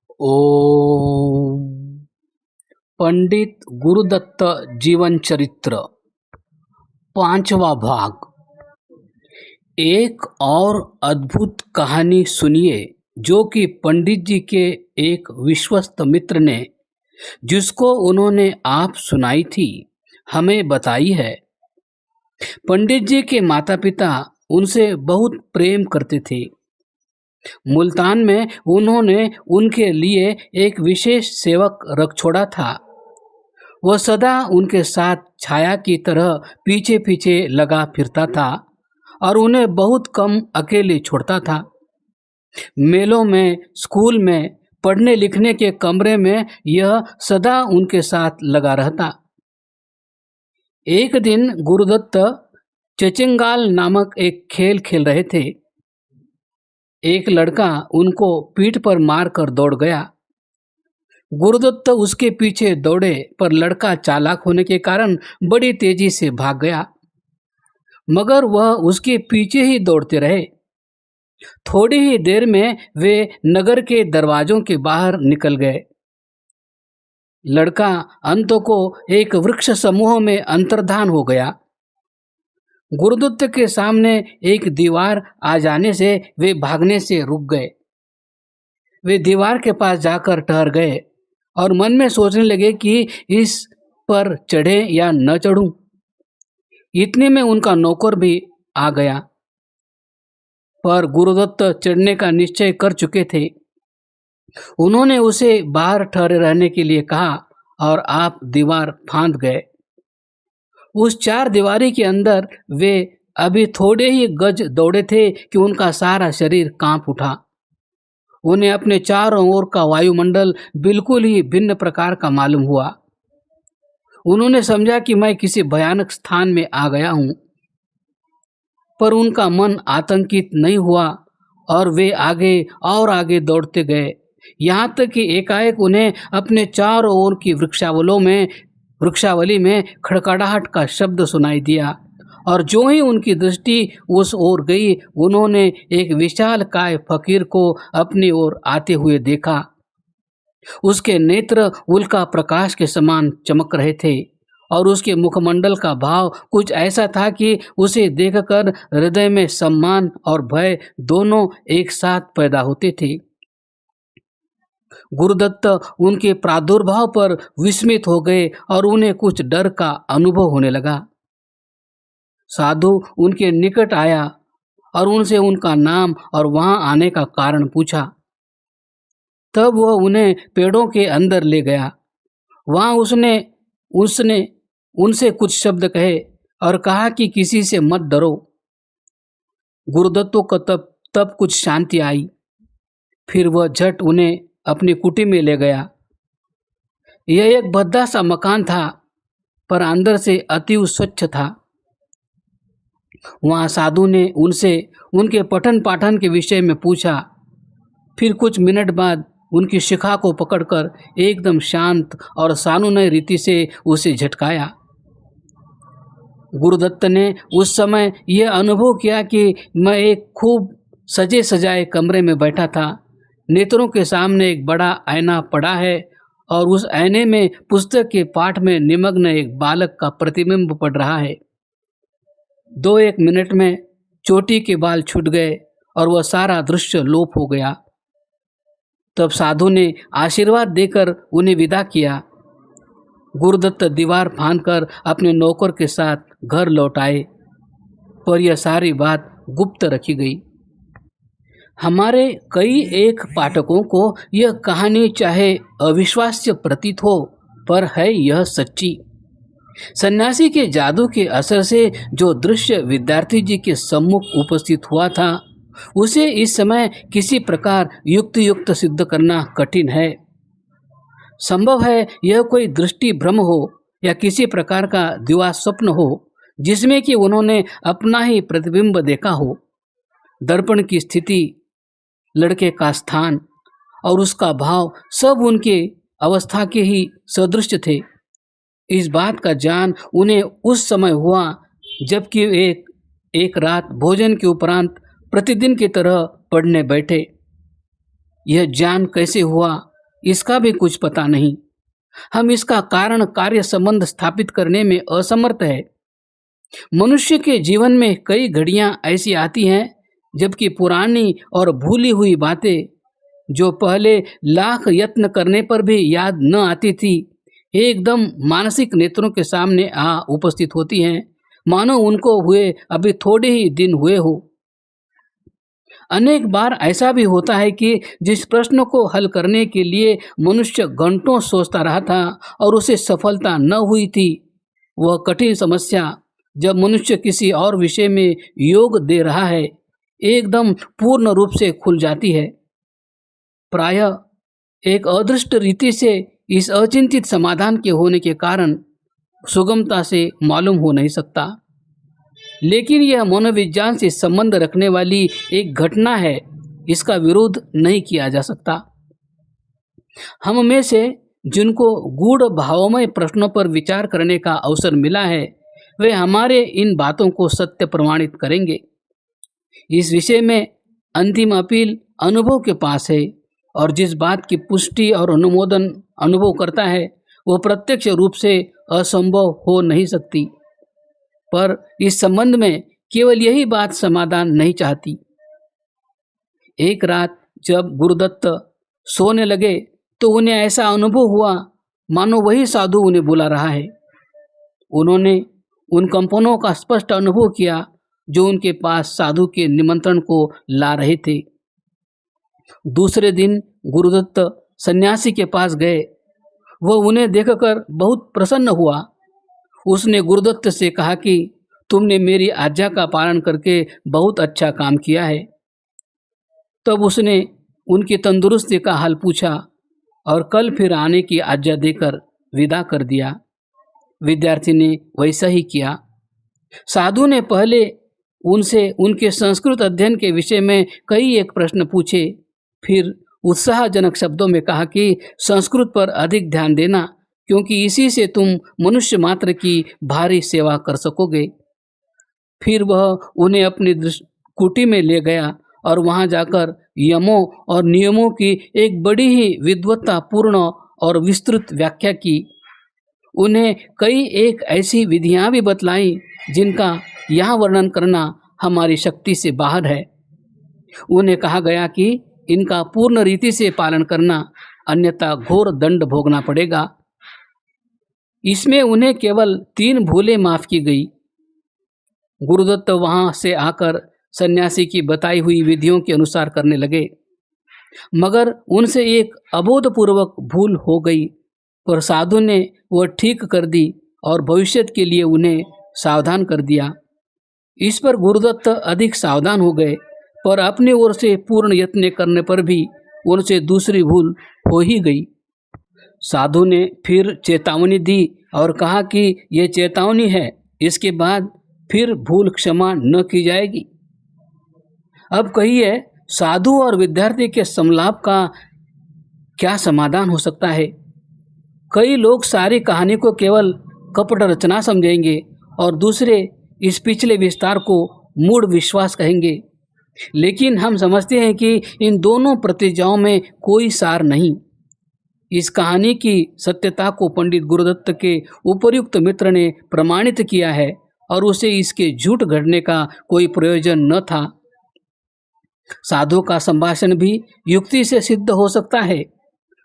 ओम। पंडित गुरुदत्त जीवन चरित्र, पांचवा भाग। एक और अद्भुत कहानी सुनिए, जो कि पंडित जी के एक विश्वस्त मित्र ने, जिसको उन्होंने आप सुनाई थी, हमें बताई है। पंडित जी के माता पिता उनसे बहुत प्रेम करते थे। मुल्तान में उन्होंने उनके लिए एक विशेष सेवक रख छोड़ा था। वह सदा उनके साथ छाया की तरह पीछे पीछे लगा फिरता था और उन्हें बहुत कम अकेले छोड़ता था। मेलों में, स्कूल में, पढ़ने लिखने के कमरे में यह सदा उनके साथ लगा रहता। एक दिन गुरुदत्त चचिंगाल नामक एक खेल खेल रहे थे। एक लड़का उनको पीठ पर मारकर दौड़ गया। गुरुदत्त उसके पीछे दौड़े, पर लड़का चालाक होने के कारण बड़ी तेजी से भाग गया, मगर वह उसके पीछे ही दौड़ते रहे। थोड़ी ही देर में वे नगर के दरवाजों के बाहर निकल गए। लड़का अंत को एक वृक्ष समूह में अंतर्धान हो गया। गुरुदत्त के सामने एक दीवार आ जाने से वे भागने से रुक गए। वे दीवार के पास जाकर ठहर गए और मन में सोचने लगे कि इस पर चढ़े या न चढ़ूं। इतने में उनका नौकर भी आ गया, पर गुरुदत्त चढ़ने का निश्चय कर चुके थे। उन्होंने उसे बाहर ठहरे रहने के लिए कहा और आप दीवार फांद गए। उस चार दीवारी के अंदर वे अभी थोड़े ही गज दौड़े थे कि उनका सारा शरीर कांप उठा। उन्हें अपने चारों ओर का वायुमंडल बिल्कुल ही भिन्न प्रकार का मालूम हुआ। उन्होंने समझा कि मैं किसी भयानक स्थान में आ गया हूँ, पर उनका मन आतंकित नहीं हुआ और वे आगे और आगे दौड़ते गए, यहाँ तक कि एकाएक उन्हें अपने चारों ओर की वृक्षावली में खड़खड़ाहट का शब्द सुनाई दिया, और जो ही उनकी दृष्टि उस ओर गई, उन्होंने एक विशालकाय फकीर को अपनी ओर आते हुए देखा। उसके नेत्र उल्का प्रकाश के समान चमक रहे थे और उसके मुखमंडल का भाव कुछ ऐसा था कि उसे देखकर हृदय में सम्मान और भय दोनों एक साथ पैदा होते थे। गुरुदत्त उनके प्रादुर्भाव पर विस्मित हो गए और उन्हें कुछ डर का अनुभव होने लगा। साधु उनके निकट आया और उनसे उनका नाम और वहां आने का कारण पूछा। तब वह उन्हें पेड़ों के अंदर ले गया। वहां उसने उनसे कुछ शब्द कहे और कहा कि किसी से मत डरो। गुरुदत्तों को तब कुछ शांति आई। फिर वह झट उन्हें अपनी कुटी में ले गया। यह एक भद्दा सा मकान था, पर अंदर से अति स्वच्छ था। वहाँ साधु ने उनसे उनके पठन पाठन के विषय में पूछा। फिर कुछ मिनट बाद उनकी शिखा को पकड़कर एकदम शांत और सानुनय रीति से उसे झटकाया। गुरुदत्त ने उस समय यह अनुभव किया कि मैं एक खूब सजे सजाए कमरे में बैठा था। नेत्रों के सामने एक बड़ा आईना पड़ा है और उस आईने में पुस्तक के पाठ में निमग्न एक बालक का प्रतिबिंब पड़ रहा है। 2-1 मिनट में चोटी के बाल छूट गए और वह सारा दृश्य लोप हो गया। तब साधु ने आशीर्वाद देकर उन्हें विदा किया। गुरुदत्त दीवार फांदकर अपने नौकर के साथ घर लौट आए, पर यह सारी बात गुप्त रखी गई। हमारे कई एक पाठकों को यह कहानी चाहे अविश्वास्य प्रतीत हो, पर है यह सच्ची। सन्यासी के जादू के असर से जो दृश्य विद्यार्थी जी के सम्मुख उपस्थित हुआ था, उसे इस समय किसी प्रकार युक्त सिद्ध करना कठिन है। संभव है यह कोई दृष्टि भ्रम हो या किसी प्रकार का दिवा स्वप्न हो, जिसमें कि उन्होंने अपना ही प्रतिबिंब देखा हो। दर्पण की स्थिति, लड़के का स्थान और उसका भाव सब उनके अवस्था के ही सदृश थे। इस बात का ज्ञान उन्हें उस समय हुआ जबकि एक रात भोजन के उपरांत प्रतिदिन की तरह पढ़ने बैठे। यह ज्ञान कैसे हुआ इसका भी कुछ पता नहीं। हम इसका कारण कार्य संबंध स्थापित करने में असमर्थ है। मनुष्य के जीवन में कई घड़ियां ऐसी आती हैं जबकि पुरानी और भूली हुई बातें जो पहले लाख यत्न करने पर भी याद न आती थी, एकदम मानसिक नेत्रों के सामने आ उपस्थित होती हैं, मानो उनको हुए अभी थोड़े ही दिन हुए हो। अनेक बार ऐसा भी होता है कि जिस प्रश्न को हल करने के लिए मनुष्य घंटों सोचता रहा था और उसे सफलता न हुई थी, वह कठिन समस्या जब मनुष्य किसी और विषय में योग दे रहा है, एकदम पूर्ण रूप से खुल जाती है। प्रायः एक अदृष्ट रीति से इस अचिंतित समाधान के होने के कारण सुगमता से मालूम हो नहीं सकता, लेकिन यह मनोविज्ञान से संबंध रखने वाली एक घटना है, इसका विरोध नहीं किया जा सकता। हम में से जिनको गूढ़ भावमय प्रश्नों पर विचार करने का अवसर मिला है, वे हमारे इन बातों को सत्य प्रमाणित करेंगे। इस विषय में अंतिम अपील अनुभव के पास है, और जिस बात की पुष्टि और अनुमोदन अनुभव करता है, वो प्रत्यक्ष रूप से असंभव हो नहीं सकती। पर इस संबंध में केवल यही बात समाधान नहीं चाहती। एक रात जब गुरुदत्त सोने लगे तो उन्हें ऐसा अनुभव हुआ मानो वही साधु उन्हें बुला रहा है। उन्होंने उन कंपनों का स्पष्ट अनुभव किया जो उनके पास साधु के निमंत्रण को ला रहे थे। दूसरे दिन गुरुदत्त सन्यासी के पास गए। वह उन्हें देखकर बहुत प्रसन्न हुआ। उसने गुरुदत्त से कहा कि तुमने मेरी आज्ञा का पालन करके बहुत अच्छा काम किया है। तब उसने उनकी तंदुरुस्ती का हाल पूछा और कल फिर आने की आज्ञा देकर विदा कर दिया। विद्यार्थी ने वैसा ही किया। साधु ने पहले उनसे उनके संस्कृत अध्ययन के विषय में कई एक प्रश्न पूछे, फिर उत्साहजनक शब्दों में कहा कि संस्कृत पर अधिक ध्यान देना, क्योंकि इसी से तुम मनुष्य मात्र की भारी सेवा कर सकोगे। फिर वह उन्हें अपनी कुटी में ले गया और वहां जाकर यमों और नियमों की एक बड़ी ही विद्वत्तापूर्ण और विस्तृत व्याख्या की। उन्हें कई एक ऐसी विधियां भी बतलाई जिनका यहाँ वर्णन करना हमारी शक्ति से बाहर है। उन्हें कहा गया कि इनका पूर्ण रीति से पालन करना, अन्यथा घोर दंड भोगना पड़ेगा। इसमें उन्हें केवल 3 भूलें माफ की गई। गुरुदत्त वहां से आकर सन्यासी की बताई हुई विधियों के अनुसार करने लगे, मगर उनसे एक अबोधपूर्वक भूल हो गई, पर साधु ने वह ठीक कर दी और भविष्य के लिए उन्हें सावधान कर दिया। इस पर गुरुदत्त अधिक सावधान हो गए, पर अपनी ओर से पूर्ण यत्न करने पर भी उनसे दूसरी भूल हो ही गई। साधु ने फिर चेतावनी दी और कहा कि यह चेतावनी है, इसके बाद फिर भूल क्षमा न की जाएगी। अब कहिए, साधु और विद्यार्थी के संलाप का क्या समाधान हो सकता है? कई लोग सारी कहानी को केवल कपट रचना समझेंगे और दूसरे इस पिछले विस्तार को मूढ़ विश्वास कहेंगे, लेकिन हम समझते हैं कि इन दोनों प्रतिज्ञाओं में कोई सार नहीं। इस कहानी की सत्यता को पंडित गुरुदत्त के उपर्युक्त मित्र ने प्रमाणित किया है और उसे इसके झूठ घड़ने का कोई प्रयोजन न था। साधु का संभाषण भी युक्ति से सिद्ध हो सकता है।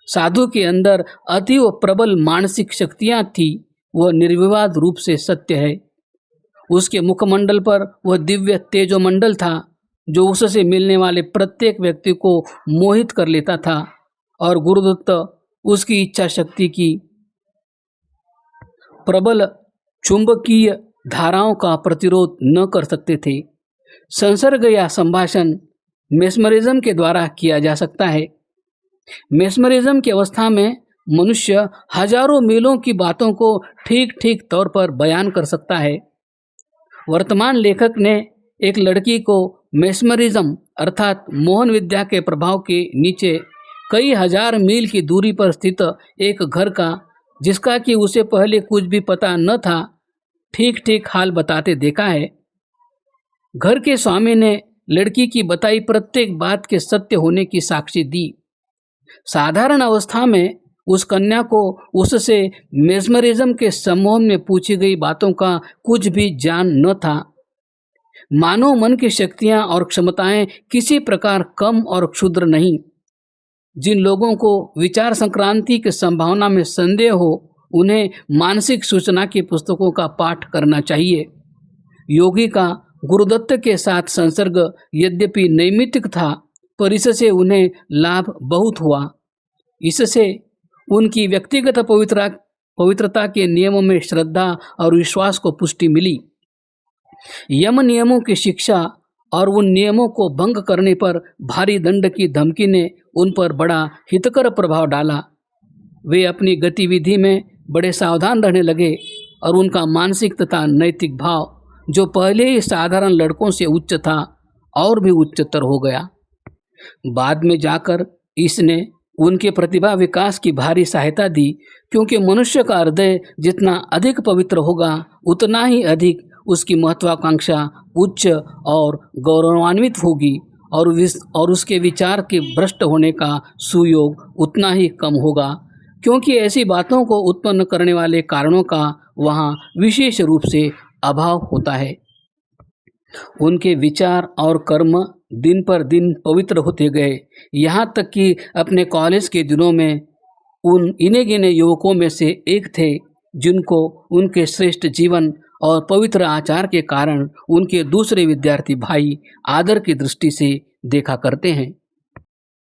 साधु के अंदर अतीव प्रबल मानसिक शक्तियां थी, वह निर्विवाद रूप से सत्य है। उसके मुखमंडल पर वह दिव्य तेजोमंडल था जो उससे मिलने वाले प्रत्येक व्यक्ति को मोहित कर लेता था, और गुरुदत्त उसकी इच्छा शक्ति की प्रबल चुंबकीय धाराओं का प्रतिरोध न कर सकते थे। संसर्ग या संभाषण मेस्मरिज्म के द्वारा किया जा सकता है। मेस्मरिज्म की अवस्था में मनुष्य हजारों मीलों की बातों को ठीक ठीक तौर पर बयान कर सकता है। वर्तमान लेखक ने एक लड़की को मेस्मरिज्म अर्थात मोहन विद्या के प्रभाव के नीचे कई हजार मील की दूरी पर स्थित एक घर का, जिसका कि उसे पहले कुछ भी पता न था, ठीक ठीक हाल बताते देखा है। घर के स्वामी ने लड़की की बताई प्रत्येक बात के सत्य होने की साक्षी दी। साधारण अवस्था में उस कन्या को उससे मेस्मरिज्म के सम्मोहन में पूछी गई बातों का कुछ भी ज्ञान न था। मानव मन की शक्तियां और क्षमताएं किसी प्रकार कम और क्षुद्र नहीं। जिन लोगों को विचार संक्रांति की संभावना में संदेह हो, उन्हें मानसिक सूचना की पुस्तकों का पाठ करना चाहिए। योगी का गुरुदत्त के साथ संसर्ग यद्यपि नैमित्तिक था, पर इससे उन्हें लाभ बहुत हुआ। इससे उनकी व्यक्तिगत पवित्रता के नियमों में श्रद्धा और विश्वास को पुष्टि मिली। यम नियमों की शिक्षा और उन नियमों को भंग करने पर भारी दंड की धमकी ने उन पर बड़ा हितकर प्रभाव डाला। वे अपनी गतिविधि में बड़े सावधान रहने लगे और उनका मानसिक तथा नैतिक भाव, जो पहले ही साधारण लड़कों से उच्च था, और भी उच्चतर हो गया। बाद में जाकर इसने उनके प्रतिभा विकास की भारी सहायता दी, क्योंकि मनुष्य का हृदय जितना अधिक पवित्र होगा, उतना ही अधिक उसकी महत्वाकांक्षा उच्च और गौरवान्वित होगी, और उसके विचार के भ्रष्ट होने का सुयोग उतना ही कम होगा, क्योंकि ऐसी बातों को उत्पन्न करने वाले कारणों का वहाँ विशेष रूप से अभाव होता है। उनके विचार और कर्म दिन पर दिन पवित्र होते गए, यहाँ तक कि अपने कॉलेज के दिनों में उन इने गिने युवकों में से एक थे जिनको उनके श्रेष्ठ जीवन और पवित्र आचार के कारण उनके दूसरे विद्यार्थी भाई आदर की दृष्टि से देखा करते हैं।